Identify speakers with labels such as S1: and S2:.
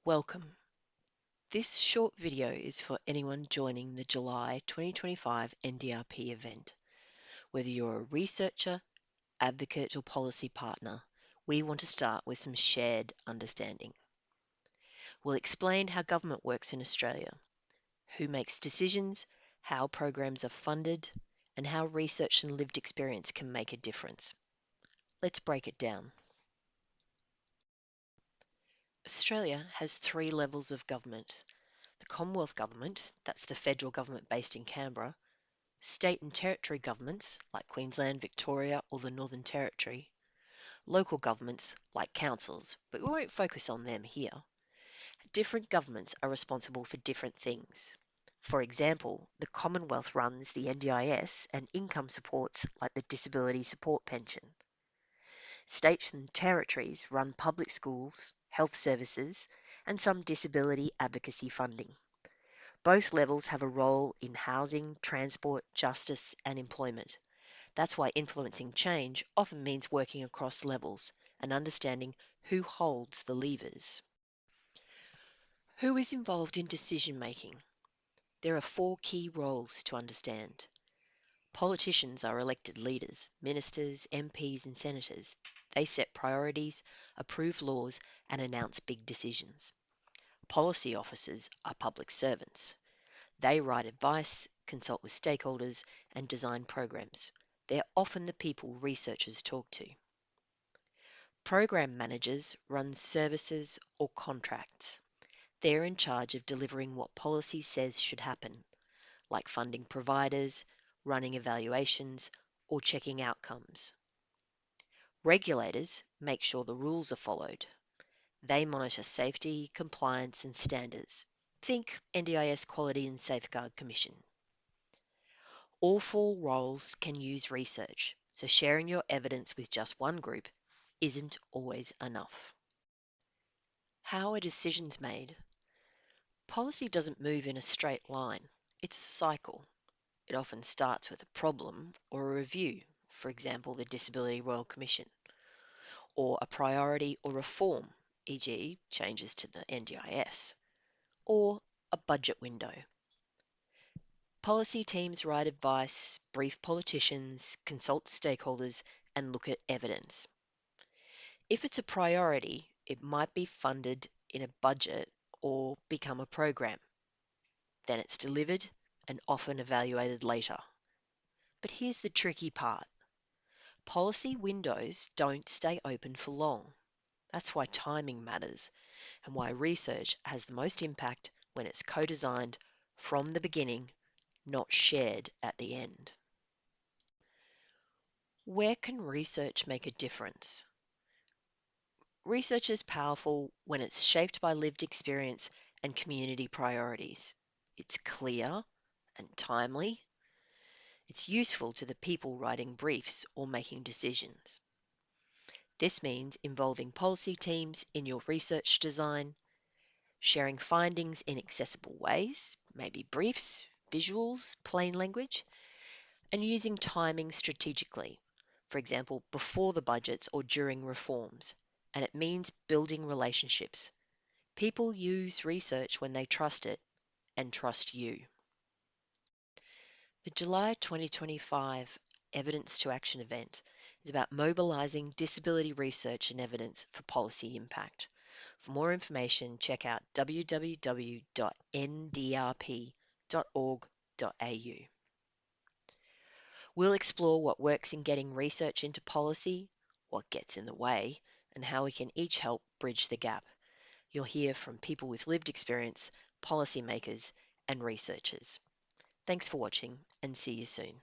S1: Welcome. This short video is for anyone joining the July 2025 NDRP event. Whether you're a researcher, advocate or policy partner, we want to start with some shared understanding. We'll explain how government works in Australia, who makes decisions, how programs are funded, and how research and lived experience can make a difference. Let's break it down. Australia has 3 levels of government. The Commonwealth Government, that's the federal government based in Canberra, state and territory governments like Queensland, Victoria or the Northern Territory, local governments like councils, but we won't focus on them here. Different governments are responsible for different things. For example, the Commonwealth runs the NDIS and income supports like the Disability Support Pension. States and territories run public schools, health services, and some disability advocacy funding. Both levels have a role in housing, transport, justice, and employment. That's why influencing change often means working across levels and understanding who holds the levers. Who is involved in decision making? There are 4 key roles to understand. Politicians are elected leaders, ministers, MPs, and senators. They set priorities, approve laws, and announce big decisions. Policy officers are public servants. They write advice, consult with stakeholders, and design programs. They're often the people researchers talk to. Program managers run services or contracts. They're in charge of delivering what policy says should happen, like funding providers, running evaluations, or checking outcomes. Regulators make sure the rules are followed. They monitor safety, compliance, and standards. Think NDIS Quality and Safeguard Commission. All 4 roles can use research, so sharing your evidence with just one group isn't always enough. How are decisions made? Policy doesn't move in a straight line. It's a cycle. It often starts with a problem or a review, for example, the Disability Royal Commission, or a priority or reform, e.g. changes to the NDIS, or a budget window. Policy teams write advice, brief politicians, consult stakeholders, and look at evidence. If it's a priority, it might be funded in a budget or become a program. Then it's delivered and often evaluated later. But here's the tricky part. Policy windows don't stay open for long. That's why timing matters and why research has the most impact when it's co-designed from the beginning, not shared at the end. Where can research make a difference? Research is powerful when it's shaped by lived experience and community priorities. It's clear and timely. It's useful to the people writing briefs or making decisions. This means involving policy teams in your research design, sharing findings in accessible ways, maybe briefs, visuals, plain language, and using timing strategically, for example, before the budgets or during reforms. And it means building relationships. People use research when they trust it and trust you. The July 2025 Evidence to Action event is about mobilising disability research and evidence for policy impact. For more information, check out www.ndrp.org.au. We'll explore what works in getting research into policy, what gets in the way, and how we can each help bridge the gap. You'll hear from people with lived experience, policymakers, and researchers. Thanks for watching and see you soon.